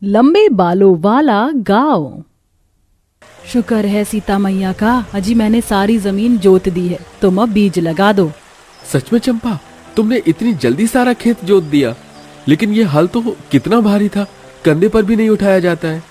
लंबे बालों वाला गांव। शुक्र है सीता मैया का, अजी मैंने सारी जमीन जोत दी है, तुम अब बीज लगा दो। सच में चंपा, तुमने इतनी जल्दी सारा खेत जोत दिया? लेकिन ये हल तो कितना भारी था, कंधे पर भी नहीं उठाया जाता है।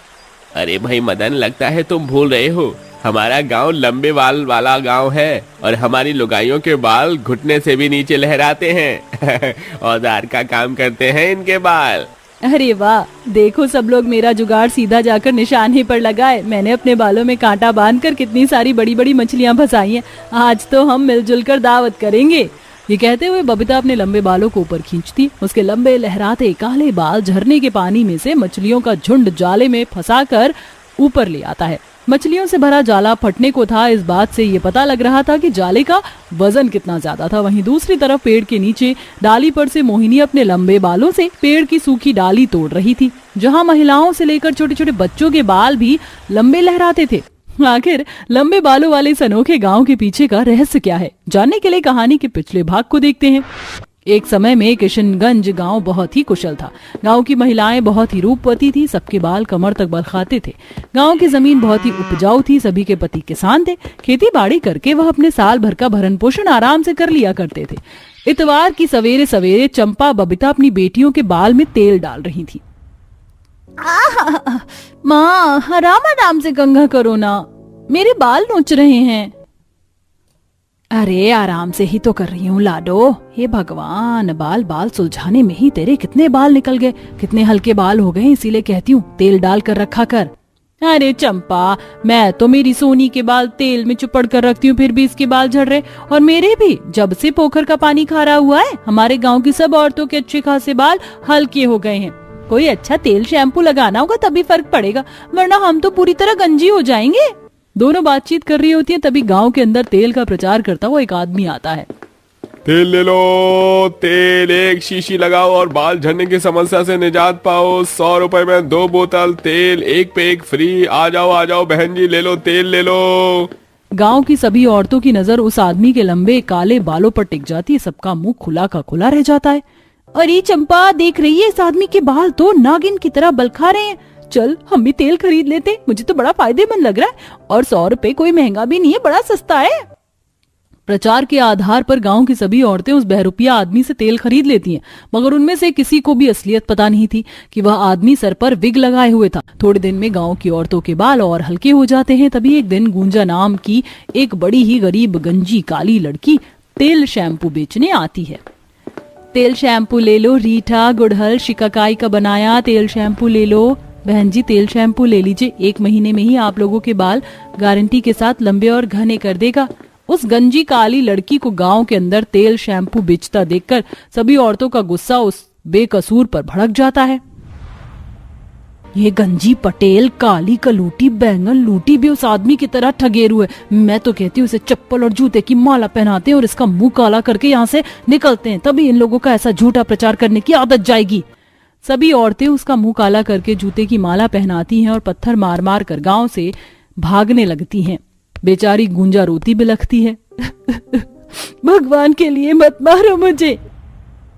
अरे भाई मदन, लगता है तुम भूल रहे हो, हमारा गांव लंबे बाल वाला गांव है और हमारी लुगाइयों के बाल घुटने से भी नीचे लहराते हैं। औजार का काम करते हैं इनके बाल। अरे वाह, देखो सब लोग मेरा जुगाड़ सीधा जाकर निशाने पर लगाए। मैंने अपने बालों में कांटा बांधकर कितनी सारी बड़ी बड़ी मछलियां फंसाई हैं। आज तो हम मिलजुल कर दावत करेंगे। ये कहते हुए बबीता अपने लंबे बालों को ऊपर खींचती। उसके लंबे लहराते काले बाल झरने के पानी में से मछलियों का झुंड जाले में फंसाकर ऊपर ले आता है। मछलियों से भरा जाला फटने को था, इस बात से ये पता लग रहा था कि जाले का वजन कितना ज्यादा था। वहीं दूसरी तरफ पेड़ के नीचे डाली पर से मोहिनी अपने लंबे बालों से पेड़ की सूखी डाली तोड़ रही थी। जहां महिलाओं से लेकर छोटे छोटे बच्चों के बाल भी लंबे लहराते थे। आखिर लंबे बालों वाले इस अनोखे गांव के पीछे का रहस्य क्या है, जानने के लिए कहानी के पिछले भाग को देखते हैं। एक समय में किशनगंज गांव बहुत ही कुशल था। गांव की महिलाएं बहुत ही रूपवती थी, सबके बाल कमर तक बल खाते थे। गांव की जमीन बहुत ही उपजाऊ थी, सभी के पति किसान थे। खेती बाड़ी करके वह अपने साल भर का भरण पोषण आराम से कर लिया करते थे। इतवार की सवेरे सवेरे चंपा बबीता अपनी बेटियों के बाल में तेल डाल रही थी। माँ, आराम आराम से कंघा करो ना, मेरे बाल नोच रहे हैं। अरे आराम से ही तो कर रही हूँ लाडो। हे भगवान, बाल बाल सुलझाने में ही तेरे कितने बाल निकल गए, कितने हल्के बाल हो गए, इसीलिए कहती हूँ तेल डाल कर रखा कर। अरे चंपा, मैं तो मेरी सोनी के बाल तेल में चुपड़ कर रखती हूँ, फिर भी इसके बाल झड़ रहे। और मेरे भी, जब से पोखर का पानी खारा हुआ है, हमारे गाँव की सब औरतों के अच्छे खासे बाल हल्के हो गए हैं। कोई अच्छा तेल शैम्पू लगाना होगा तभी फर्क पड़ेगा, वरना हम तो पूरी तरह गंजी हो जाएंगे। दोनों बातचीत कर रही होती है, तभी गांव के अंदर तेल का प्रचार करता हुआ एक आदमी आता है। तेल ले लो, तेल एक शीशी लगाओ और बाल झड़ने की समस्या से निजात पाओ। 100 रुपए में 2 बोतल तेल, एक पे एक फ्री। आ जाओ बहन जी, ले लो तेल ले लो। गांव की सभी औरतों की नजर उस आदमी के लंबे काले बालों पर टिक जाती है। सबका मुंह खुला का खुला रह जाता है। अरे चंपा, देख रही है, इस आदमी के बाल तो नागिन की तरह बलखा रहे हैं। चल हम भी तेल खरीद लेते, मुझे तो बड़ा फायदेमंद लग रहा है। और 100 रुपए कोई महंगा भी नहीं है, बड़ा सस्ता है। प्रचार के आधार पर गांव की सभी औरतें उस बहरूपिया आदमी से तेल खरीद लेती हैं, मगर उनमें से किसी को भी असलियत पता नहीं थी कि वह आदमी सर पर विग लगाए हुए था। थोड़े दिन में गांव की औरतों के बाल और हल्के हो जाते हैं। तभी एक दिन गुंजा नाम की एक बड़ी ही गरीब गंजी काली लड़की तेल शैम्पू बेचने आती है। तेल शैम्पू ले लो रीठा, गुड़हल, शिकाकाई का बनाया तेल शैम्पू ले लो। बहन जी, तेल शैम्पू ले लीजिए, 1 महीने में ही आप लोगों के बाल गारंटी के साथ लंबे और घने कर देगा। उस गंजी काली लड़की को गांव के अंदर तेल शैम्पू बेचता देखकर सभी औरतों का गुस्सा उस बेकसूर पर भड़क जाता है। ये गंजी पटेल, काली कलूटी, बैंगन लूटी भी उस आदमी की तरह ठगेरू है। मैं तो कहती हूँ इसे चप्पल और जूते की माला पहनाते हैं और इसका मुंह काला करके यहाँ से निकलते हैं, तभी इन लोगों का ऐसा झूठा प्रचार करने की आदत जाएगी। सभी औरतें उसका मुंह काला करके जूते की माला पहनाती हैं और पत्थर मार मार कर गांव से भागने लगती हैं। बेचारी गुंजा रोती बिलखती है। भगवान के लिए मत मारो मुझे,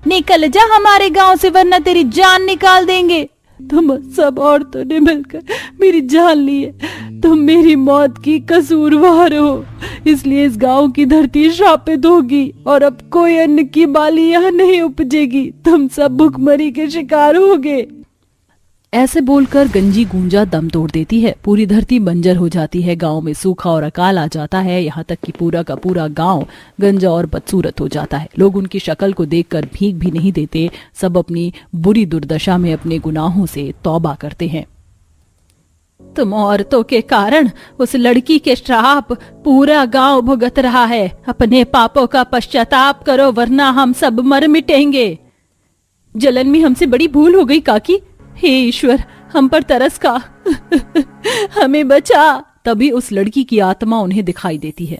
निकल जा हमारे गांव से, वरना तेरी जान निकाल देंगे। तुम सब औरतों ने मिलकर मेरी जान ली है, तुम मेरी मौत की कसूरवार हो, इसलिए इस गांव की धरती श्रापित होगी और अब कोई अन्न की बाली यहाँ नहीं उपजेगी। तुम सब भुखमरी के शिकार होगे। ऐसे बोलकर गंजी गुंजा दम तोड़ देती है। पूरी धरती बंजर हो जाती है, गांव में सूखा और अकाल आ जाता है। यहाँ तक कि पूरा का पूरा गांव गंजा और बदसूरत हो जाता है। लोग उनकी शक्ल को देखकर भीख भी नहीं देते। सब अपनी बुरी दुर्दशा में अपने गुनाहों से तौबा करते हैं। तुम औरतों के कारण उस लड़की के श्राप पूरा गांव भुगत रहा है। अपने पापों का पश्चाताप करो, वरना हम सब मर मिटेंगे। जलन में हमसे बड़ी भूल हो गई काकी, हे ईश्वर हम पर तरस खा, हमें बचा। तभी उस लड़की की आत्मा उन्हें दिखाई देती है।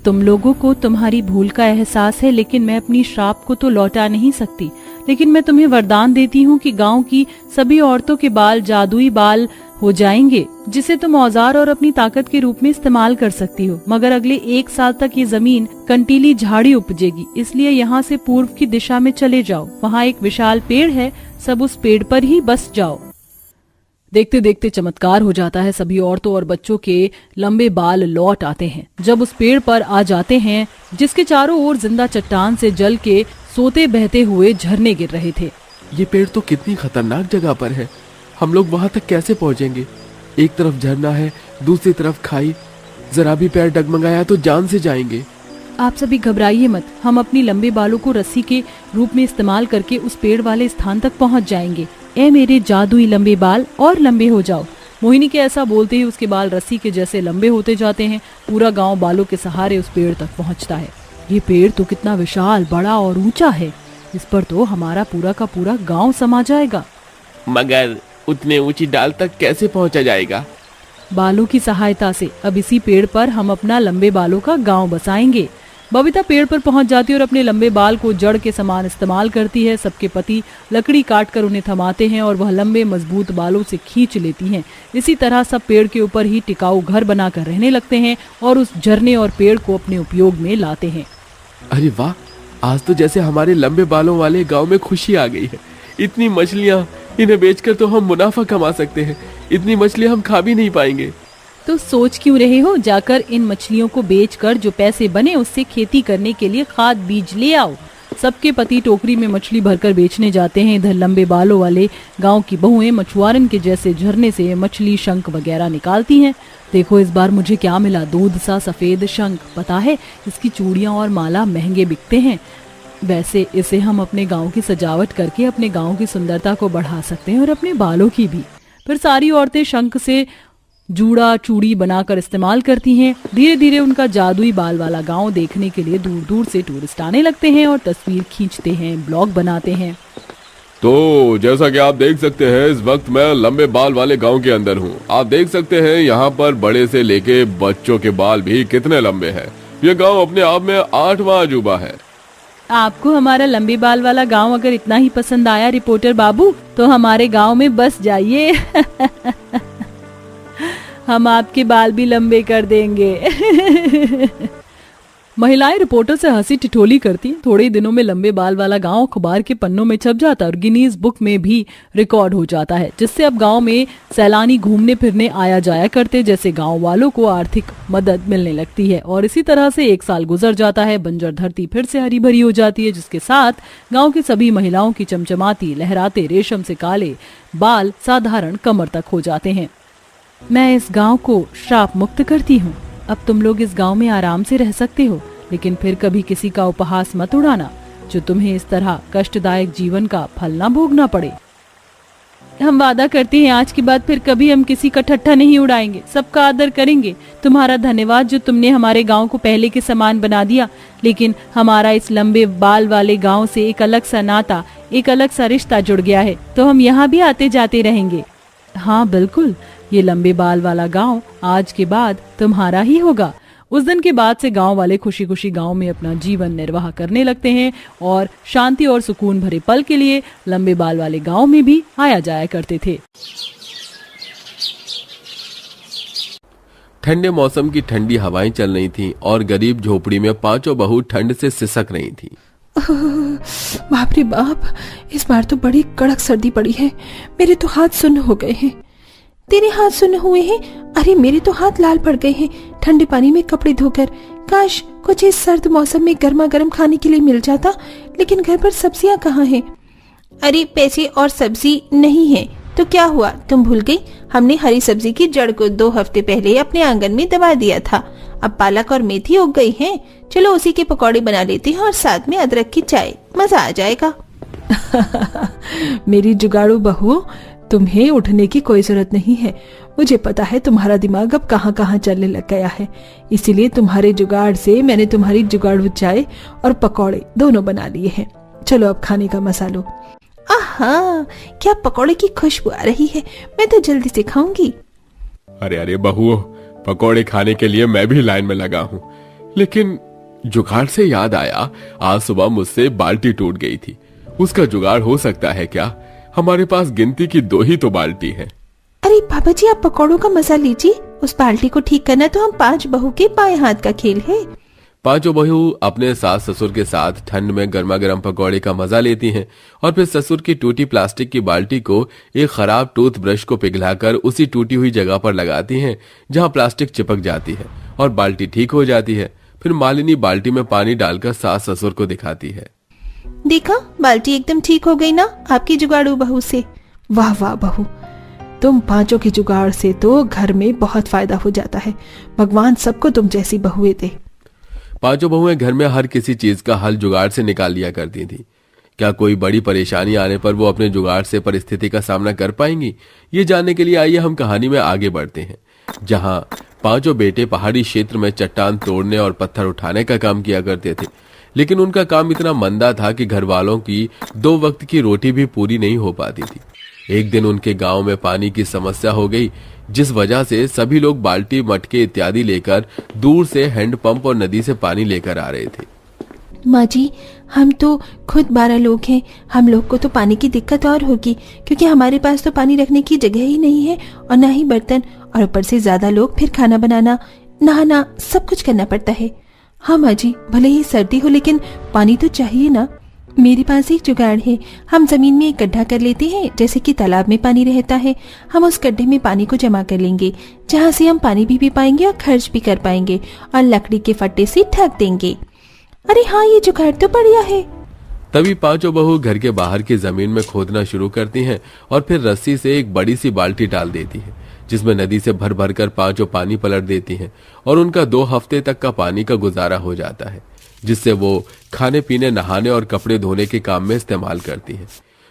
तुम लोगों को तुम्हारी भूल का एहसास है, लेकिन मैं अपनी श्राप को तो लौटा नहीं सकती। लेकिन मैं तुम्हें वरदान देती हूँ कि गांव की सभी औरतों के बाल जादुई बाल हो जाएंगे, जिसे तुम औजार और अपनी ताकत के रूप में इस्तेमाल कर सकती हो। मगर अगले 1 साल तक ये जमीन कंटीली झाड़ी उपजेगी, इसलिए यहाँ से पूर्व की दिशा में चले जाओ। वहाँ एक विशाल पेड़ है, सब उस पेड़ पर ही बस जाओ। देखते देखते चमत्कार हो जाता है। सभी औरतों और बच्चों के लंबे बाल लौट आते हैं जब उस पेड़ पर आ जाते हैं जिसके चारों ओर जिंदा चट्टान से जल के सोते बहते हुए झरने गिर रहे थे। ये पेड़ तो कितनी खतरनाक जगह पर है, हम लोग वहां तक कैसे पहुंचेंगे? एक तरफ झरना है, दूसरी तरफ खाई, जरा भी पैर डगमगाया तो जान से जाएंगे। आप सभी घबराइए मत, हम अपनी लंबे बालों को रस्सी के रूप में इस्तेमाल करके उस पेड़ वाले स्थान तक पहुंच जाएंगे। ए मेरे जादुई लंबे बाल, और लंबे हो जाओ। मोहिनी के ऐसा बोलते ही उसके बाल रस्सी के जैसे लंबे होते जाते हैं। पूरा गांव बालों के सहारे उस पेड़ तक पहुंचता है। ये पेड़ तो कितना विशाल, बड़ा और ऊंचा है, इस पर तो हमारा पूरा का पूरा गांव समा जाएगा। मगर उतने ऊंची डाल तक कैसे पहुंचा जाएगा? बालों की सहायता से। अब इसी पेड़ पर हम अपना लंबे बालों का गांव बसाएंगे। बबीता पेड़ पर पहुंच जाती है और अपने लंबे बाल को जड़ के समान इस्तेमाल करती है। सबके पति लकड़ी काटकर उन्हें थमाते हैं और वह लंबे मजबूत बालों से खींच लेती हैं। इसी तरह सब पेड़ के ऊपर ही टिकाऊ घर बनाकर रहने लगते हैं और उस झरने और पेड़ को अपने उपयोग में लाते हैं। अरे वाह, आज तो जैसे हमारे लंबे बालों वाले गांव में खुशी आ गई है। इतनी मछलियां, इन्हें बेचकर तो हम मुनाफा कमा सकते हैं। इतनी मछलियां हम खा भी नहीं पाएंगे। तो सोच क्यों रहे हो? जाकर इन मछलियों को बेचकर जो पैसे बने उससे खेती करने के लिए खाद बीज ले आओ। सबके पति टोकरी में मछली भरकर बेचने जाते हैं। इधर लंबे बालों वाले गांव की बहुएं मछुआरन के जैसे झरने से मछली, शंख वगैरह निकालती हैं। देखो इस बार मुझे क्या मिला, दूध सा सफेद शंख। पता है इसकी चूड़ियां और माला महंगे बिकते हैं। वैसे इसे हम अपने गांव की सजावट करके अपने गांव की सुंदरता को बढ़ा सकते हैं और अपने बालों की भी। फिर सारी औरतें शंख से जूड़ा चूड़ी बनाकर इस्तेमाल करती हैं। धीरे धीरे उनका जादुई बाल वाला गांव देखने के लिए दूर दूर से टूरिस्ट आने लगते हैं और तस्वीर खींचते हैं, ब्लॉग बनाते हैं। तो जैसा कि आप देख सकते हैं, इस वक्त मैं लंबे बाल वाले गांव के अंदर हूं। आप देख सकते हैं यहाँ पर बड़े से लेके बच्चों के बाल भी कितने लंबे हैं। ये गांव अपने आप में 8वां अजूबा है। आपको हमारा लंबे बाल वाला गांव अगर इतना ही पसंद आया रिपोर्टर बाबू, तो हमारे गांव में बस जाइए। हम आपके बाल भी लंबे कर देंगे। महिलाएं रिपोर्टर से हंसी ठिठोली करती। थोड़े ही दिनों में लंबे बाल वाला गांव अखबार के पन्नों में छप जाता है और गिनीज बुक में भी रिकॉर्ड हो जाता है, जिससे अब गांव में सैलानी घूमने फिरने आया जाया करते, जैसे गांव वालों को आर्थिक मदद मिलने लगती है। और इसी तरह से 1 साल गुजर जाता है। बंजर धरती फिर से हरी भरी हो जाती है, जिसके साथ गाँव की सभी महिलाओं की चमचमाती, लहराते रेशम से काले बाल साधारण कमर तक हो जाते हैं। मैं इस गांव को श्राप मुक्त करती हूँ। अब तुम लोग इस गांव में आराम से रह सकते हो, लेकिन फिर कभी किसी का उपहास मत उड़ाना, जो तुम्हें इस तरह कष्टदायक जीवन का फल ना भोगना पड़े। हम वादा करते हैं आज के बाद फिर कभी हम किसी का ठट्ठा नहीं उड़ाएंगे, सबका आदर करेंगे। तुम्हारा धन्यवाद जो तुमने हमारे गांव को पहले के समान बना दिया, लेकिन हमारा इस लंबे बाल वाले गांव से एक अलग सा नाता, एक अलग सा रिश्ता जुड़ गया है, तो हम यहाँ भी आते जाते रहेंगे। हाँ बिल्कुल, ये लंबे बाल वाला गांव आज के बाद तुम्हारा ही होगा। उस दिन के बाद से गांव वाले खुशी खुशी गांव में अपना जीवन निर्वाह करने लगते हैं और शांति और सुकून भरे पल के लिए लंबे बाल वाले गांव में भी आया जाया करते थे। ठंडे मौसम की ठंडी हवाएं चल रही थीं और गरीब झोपड़ी में 5 बहू ठंड से सिसक रही थीं। बाप रे बाप, इस बार तो बड़ी कड़क सर्दी पड़ी है। मेरे तो हाथ सुन्न हो गए हैं। तेरे हाथ सुन्न हुए हैं? अरे मेरे तो हाथ लाल पड़ गए हैं ठंडे पानी में कपड़े धोकर। काश कुछ इस सर्द मौसम में गर्मा गर्म खाने के लिए मिल जाता, लेकिन घर पर सब्जियां कहाँ हैं? अरे पैसे और सब्जी नहीं है तो क्या हुआ, तुम भूल गई? हमने हरी सब्जी की जड़ को 2 हफ्ते पहले अपने आंगन में दबा दिया था। अब पालक और मेथी उग गई हैं। चलो उसी के पकौड़े बना लेते हैं और साथ में अदरक की चाय, मजा आ जाएगा। मेरी जुगाड़ू बहू, तुम्हें उठने की कोई जरूरत नहीं है। मुझे पता है तुम्हारा दिमाग अब कहाँ कहाँ चलने लग गया है, इसीलिए तुम्हारे जुगाड़ से मैंने तुम्हारी जुगाड़ू चाय और पकौड़े दोनों बना लिए हैं। चलो अब खाने का मसा लो। आहा, क्या पकौड़े की खुशबू आ रही है, मैं तो जल्दी से खाऊंगी। अरे अरे बहुओं, पकौड़े खाने के लिए मैं भी लाइन में लगा हूँ। लेकिन जुगाड़ से याद आया, आज सुबह मुझसे बाल्टी टूट गई थी। उसका जुगाड़ हो सकता है क्या? हमारे पास गिनती की 2 ही तो बाल्टी है। अरे बाबा जी, आप पकौड़ों का मजा लीजिए। उस बाल्टी को ठीक करना तो हम 5 बहू के बाएं हाथ का खेल है। पांचों बहू अपने सास ससुर के साथ ठंड में गर्मा गर्म पकौड़े का मजा लेती हैं और फिर ससुर की टूटी प्लास्टिक की बाल्टी को एक खराब टूथब्रश को पिघलाकर उसी टूटी हुई जगह पर लगाती हैं जहां प्लास्टिक चिपक जाती है और बाल्टी ठीक हो जाती है। फिर मालिनी बाल्टी में पानी डालकर सास ससुर को दिखाती है। देखा, बाल्टी एकदम ठीक हो गई ना आपकी जुगाड़ू बहू से। वाह वाह बहू, तुम पांचों की जुगाड़ से तो घर में बहुत फायदा हो जाता है। भगवान सबको तुम जैसी बहुएं दे। पांचों बहुएं घर में हर किसी चीज का हल जुगाड़ से निकाल लिया करती थी। क्या कोई बड़ी परेशानी आने पर वो अपने जुगाड़ से परिस्थिति का सामना कर पाएंगी, ये जानने के लिए आइए हम कहानी में आगे बढ़ते हैं, जहां पांचों बेटे पहाड़ी क्षेत्र में चट्टान तोड़ने और पत्थर उठाने का काम किया करते थे। लेकिन उनका काम इतना मंदा था कि घर वालों की 2 वक्त की रोटी भी पूरी नहीं हो पाती थी। एक दिन उनके गांव में पानी की समस्या हो गई, जिस वजह से सभी लोग बाल्टी, मटके इत्यादि लेकर दूर से हैंडपंप और नदी से पानी लेकर आ रहे थे। माँ जी, हम तो खुद 12 लोग हैं। हम लोग को तो पानी की दिक्कत और होगी, क्योंकि हमारे पास तो पानी रखने की जगह ही नहीं है और ना ही बर्तन, और ऊपर से ज्यादा लोग, फिर खाना बनाना, नहाना, सब कुछ करना पड़ता है। हाँ माँ जी, भले ही सर्दी हो लेकिन पानी तो चाहिए ना। मेरे पास एक जुगाड़ है। हम जमीन में एक गड्ढा कर लेते हैं, जैसे कि तालाब में पानी रहता है। हम उस गड्ढे में पानी को जमा कर लेंगे, जहाँ से हम पानी भी पी पाएंगे और खर्च भी कर पाएंगे, और लकड़ी के फट्टे से ढक देंगे। अरे हाँ, ये जुगाड़ तो बढ़िया है। तभी पांचों बहू घर के बाहर की जमीन में खोदना शुरू करती हैं और फिर रस्सी से एक बड़ी सी बाल्टी डाल देती हैं, जिसमें नदी से भर भर कर पांचों पानी पलट देती हैं और उनका 2 हफ्ते तक का पानी का गुजारा हो जाता है, जिससे वो खाने पीने, नहाने और कपड़े धोने के काम में इस्तेमाल करती हैं।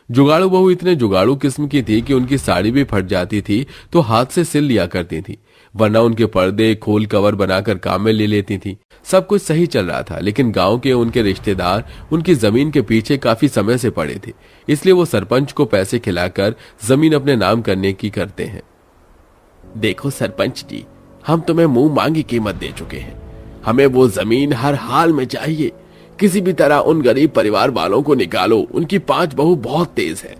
जुगाड़ू बहू इतने जुगाड़ू किस्म की थी कि उनकी साड़ी भी फट जाती थी तो हाथ से सिल लिया करती थी, वरना उनके पर्दे खोल कवर बनाकर काम में ले लेती थी। सब कुछ सही चल रहा था, लेकिन गांव के उनके रिश्तेदार उनकी जमीन के पीछे काफी समय से पड़े थे, इसलिए वो सरपंच को पैसे खिलाकर जमीन अपने नाम करने की करते हैं। देखो सरपंच जी, हम तुम्हें मुंह मांगी कीमत दे चुके हैं। हमें वो जमीन हर हाल में चाहिए। किसी भी तरह उन गरीब परिवार वालों को निकालो, उनकी 5 बहू बहुत तेज है।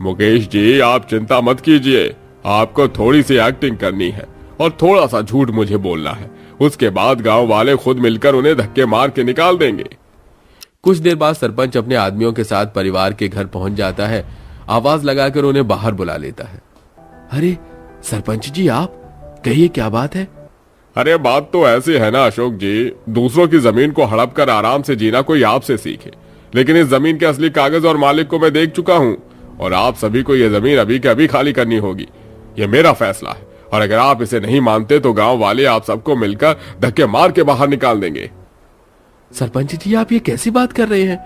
मुकेश जी, आप चिंता मत कीजिए। आपको थोड़ी सी एक्टिंग करनी है और थोड़ा सा झूठ मुझे बोलना है। उसके बाद गांव वाले खुद मिलकर उन्हें धक्के मार के निकाल देंगे। कुछ देर बाद सरपंच अपने आदमियों के साथ परिवार के घर पहुंच जाता है। आवाज लगाकर उन्हें बाहर बुला लेता है। अरे सरपंच जी, आप कहिए, क्या बात है? अरे बात तो ऐसी है ना अशोक जी, दूसरों की जमीन को हड़प कर आराम से जीना कोई आपसे सीखे, लेकिन इस जमीन के असली कागज और मालिक को मैं देख चुका हूँ और आप सभी को यह जमीन अभी के अभी खाली करनी होगी। यह मेरा फैसला है और अगर आप इसे नहीं मानते तो गांव वाले आप सबको मिलकर धक्के मार के बाहर निकाल देंगे। सरपंच जी, आप ये कैसी बात कर रहे हैं?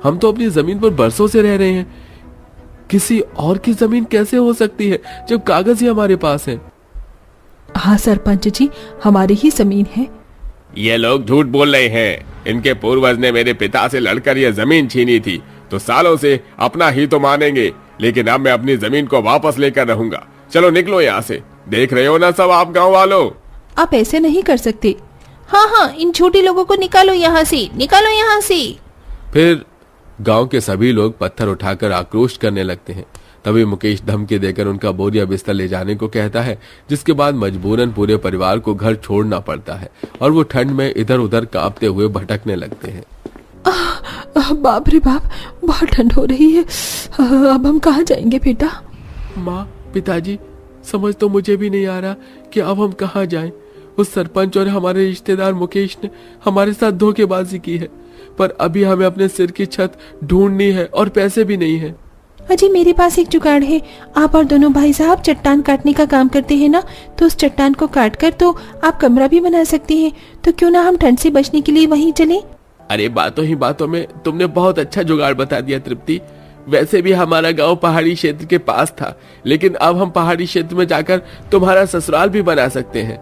हम तो अपनी जमीन पर बरसों से रह रहे हैं। किसी और की जमीन कैसे हो सकती है जब कागज ही हमारे पास है? हाँ सरपंच जी, हमारी ही जमीन है। ये लोग झूठ बोल रहे हैं। इनके पूर्वज ने मेरे पिता से लड़कर यह जमीन छीनी थी, तो सालों से अपना ही तो मानेंगे, लेकिन अब मैं अपनी जमीन को वापस लेकर रहूंगा। चलो निकलो यहाँ से। देख रहे हो ना सब आप गांव वालों। आप ऐसे नहीं कर सकते। हाँ हाँ, इन छोटे लोगों को निकालो यहाँ से, निकालो यहाँ से। फिर गांव के सभी लोग पत्थर उठाकर आक्रोश करने लगते हैं। तभी मुकेश धमकी देकर उनका बोरिया बिस्तर ले जाने को कहता है, जिसके बाद मजबूरन पूरे परिवार को घर छोड़ना पड़ता है और वो ठंड में इधर उधर कांपते हुए भटकने लगते हैं। बाप रे बाप, बहुत ठंड हो रही है। अब हम कहाँ जाएंगे बेटा? माँ, पिताजी, समझ तो मुझे भी नहीं आ रहा कि अब हम कहाँ जाएं। उस सरपंच और हमारे रिश्तेदार मुकेश ने हमारे साथ धोखेबाजी की है, पर अभी हमें अपने सिर की छत ढूंढनी है और पैसे भी नहीं है। अजी, मेरे पास एक जुगाड़ है। आप और दोनों भाई साहब चट्टान काटने का काम करते हैं ना, तो उस चट्टान को काट कर तो आप कमरा भी बना सकते हैं। तो क्यों ना हम ठंड से बचने के लिए वहीं चलें? अरे बातों ही बातों में तुमने बहुत अच्छा जुगाड़ बता दिया तृप्ति। वैसे भी हमारा गांव पहाड़ी क्षेत्र के पास था, लेकिन अब हम पहाड़ी क्षेत्र में जाकर तुम्हारा ससुराल भी बना सकते हैं।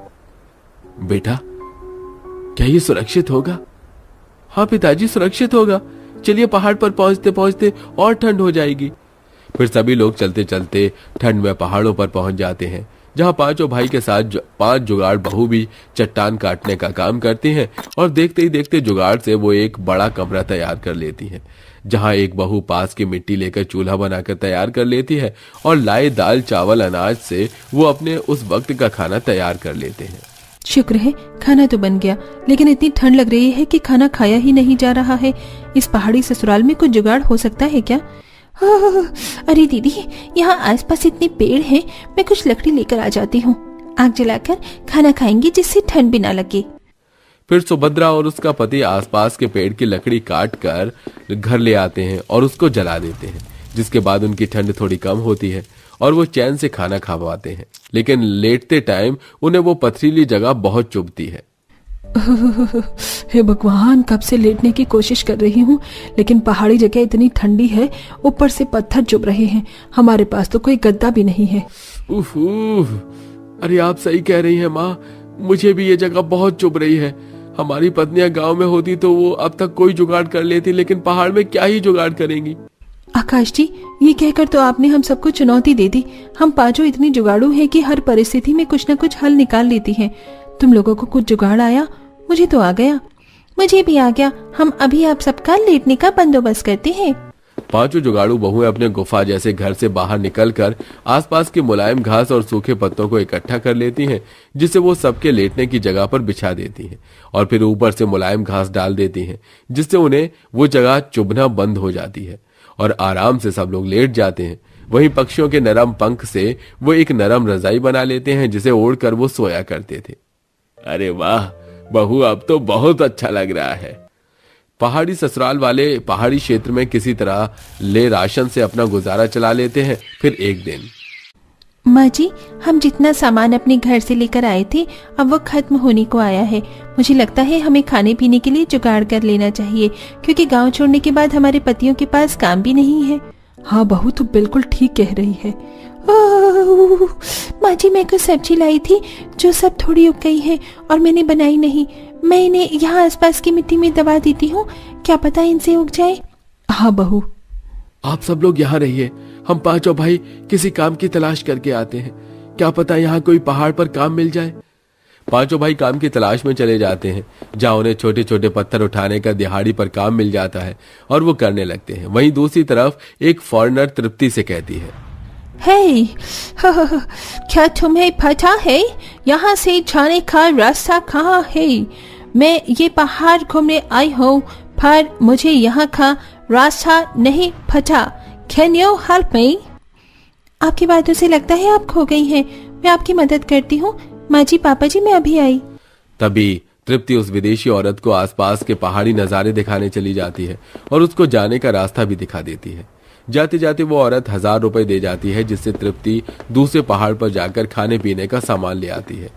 बेटा, क्या ये सुरक्षित होगा? हाँ पिताजी, सुरक्षित होगा। चलिए, पहाड़ पर पहुंचते पहुंचते और ठंड हो जाएगी। फिर सभी लोग चलते चलते ठंड में पहाड़ों पर पहुंच जाते हैं, जहां पांचों भाई के साथ 5 जुगाड़ बहू भी चट्टान काटने का काम करती हैं और देखते ही देखते जुगाड़ से वो एक बड़ा कमरा तैयार कर लेती हैं, जहां एक बहू पास की मिट्टी लेकर चूल्हा बनाकर तैयार कर लेती है और लाए दाल चावल अनाज से वो अपने उस वक्त का खाना तैयार कर लेते हैं। शुक्र है खाना तो बन गया, लेकिन इतनी ठंड लग रही है कि खाना खाया ही नहीं जा रहा है। इस पहाड़ी ससुराल में कुछ जुगाड़ हो सकता है क्या? अरे दीदी, यहाँ आसपास इतने पेड़ हैं, मैं कुछ लकड़ी लेकर आ जाती हूँ। आग जलाकर खाना खाएंगे जिससे ठंड भी ना लगे। फिर सुभद्रा और उसका पति आसपास के पेड़ की लकड़ी काट कर घर ले आते हैं और उसको जला देते हैं, जिसके बाद उनकी ठंड थोड़ी कम होती है और वो चैन से खाना खा पाते हैं। लेकिन लेटते टाइम उन्हें वो पथरीली जगह बहुत चुभती है। हे भगवान, कब से लेटने की कोशिश कर रही हूँ, लेकिन पहाड़ी जगह इतनी ठंडी है, ऊपर से पत्थर चुभ रहे हैं। हमारे पास तो कोई गद्दा भी नहीं है। उफ उफ, अरे आप सही कह रही हैं माँ, मुझे भी ये जगह बहुत चुभ रही है। हमारी पत्नियां गांव में होती तो वो अब तक कोई जुगाड़ कर लेती, लेकिन पहाड़ में क्या ही जुगाड़ करेंगी। आकाश जी, ये कहकर तो आपने हम सबको चुनौती दे दी। हम पांचों इतनी जुगाड़ू हैं कि हर परिस्थिति में कुछ न कुछ हल निकाल लेती हैं। तुम लोगों को कुछ जुगाड़ आया? मुझे तो आ गया। मुझे भी आ गया। हम अभी आप सबका लेटने का बंदोबस्त करते हैं। पांचों जुगाड़ू बहुएं अपने गुफा जैसे घर से बाहर निकलकर आसपास के मुलायम घास और सूखे पत्तों को इकट्ठा कर लेती हैं, जिसे वो सबके लेटने की जगह पर बिछा देती हैं और फिर ऊपर से मुलायम घास डाल देती हैं, जिससे उन्हें वो जगह चुभना बंद हो जाती है और आराम से सब लोग लेट जाते हैं। वहीं पक्षियों के नरम पंख से वो एक नरम रजाई बना लेते हैं, जिसे ओढ़कर वो सोया करते थे। अरे वाह बहू, अब तो बहुत अच्छा लग रहा है। पहाड़ी ससुराल वाले पहाड़ी क्षेत्र में किसी तरह ले राशन से अपना गुजारा चला लेते हैं। फिर एक दिन, माँ जी, हम जितना सामान अपने घर से लेकर आए थे अब वो खत्म होने को आया है। मुझे लगता है हमें खाने पीने के लिए जुगाड़ कर लेना चाहिए, क्योंकि गांव छोड़ने के बाद हमारे पतियों के पास काम भी नहीं है। हाँ बहू, तो बिल्कुल ठीक कह रही है। माँ जी, मैं कुछ सब्जी लाई थी जो सब थोड़ी उग गई है और मैंने बनाई नहीं। मैं इन्हें यहाँ आसपास की मिट्टी में दबा देती हूँ, क्या पता इनसे उग जाए। हाँ बहू, आप सब लोग यहाँ रहिए, हम पांचों भाई किसी काम की तलाश करके आते हैं। क्या पता यहाँ कोई पहाड़ पर काम मिल जाए। पांचों भाई काम की तलाश में चले जाते हैं, जहाँ उन्हें छोटे छोटे पत्थर उठाने का दिहाड़ी पर काम मिल जाता है और वो करने लगते हैं। वहीं दूसरी तरफ एक फॉरेनर तृप्ति से कहती है, हे, क्या तुम्हें पता है यहाँ से जाने का रास्ता कहाँ है? मैं ये पहाड़ घूमने आई हूँ, पर मुझे यहाँ का रास्ता नहीं पता। Can you help me? आपकी बातों से लगता है आप खो गई हैं। मैं आपकी मदद करती हूँ। माँ जी, पापा जी, मैं अभी आई। तभी तृप्ति उस विदेशी औरत को आसपास के पहाड़ी नजारे दिखाने चली जाती है और उसको जाने का रास्ता भी दिखा देती है। जाते जाते वो औरत 1000 रुपए दे जाती है, जिससे तृप्ति दूसरे पहाड़ पर जाकर खाने पीने का सामान ले आती है।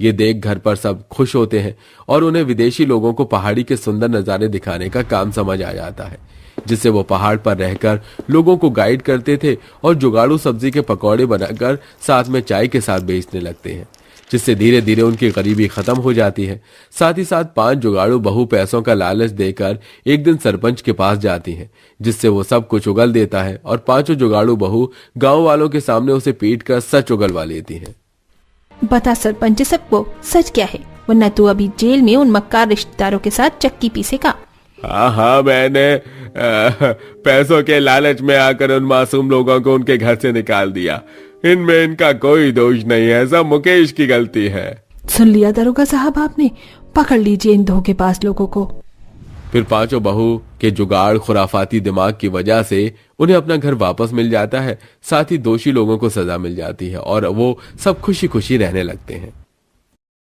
ये देख घर पर सब खुश होते हैं और उन्हें विदेशी लोगों को पहाड़ी के सुंदर नजारे दिखाने का काम समझ आ जाता है, जिससे वो पहाड़ पर रहकर लोगों को गाइड करते थे और जुगाड़ू सब्जी के पकौड़े बनाकर साथ में चाय के साथ बेचने लगते हैं, जिससे धीरे धीरे उनकी गरीबी खत्म हो जाती है। साथ ही साथ 5 जुगाड़ू बहू पैसों का लालच देकर एक दिन सरपंच के पास जाती हैं, जिससे वो सब कुछ उगल देता है और 5 जुगाड़ू बहू गांव वालों के सामने उसे पीट कर सच उगलवा लेती हैं। बता सरपंच, सबको सच क्या है, वरना तू अभी जेल में उन मक्कार रिश्तेदारों के साथ चक्की पीसेगा। हाँ, मैंने पैसों के लालच में आकर उन मासूम लोगों को उनके घर से निकाल दिया। इनमें इनका कोई दोष नहीं है, सब मुकेश की गलती है। सुन लिया दरोगा साहब आपने, पकड़ लीजिए इन धोखेबाज लोगों को। फिर 5 बहू के जुगाड़ खुराफाती दिमाग की वजह से उन्हें अपना घर वापस मिल जाता है। साथ ही दोषी लोगों को सजा मिल जाती है और वो सब खुशी खुशी रहने लगते हैं।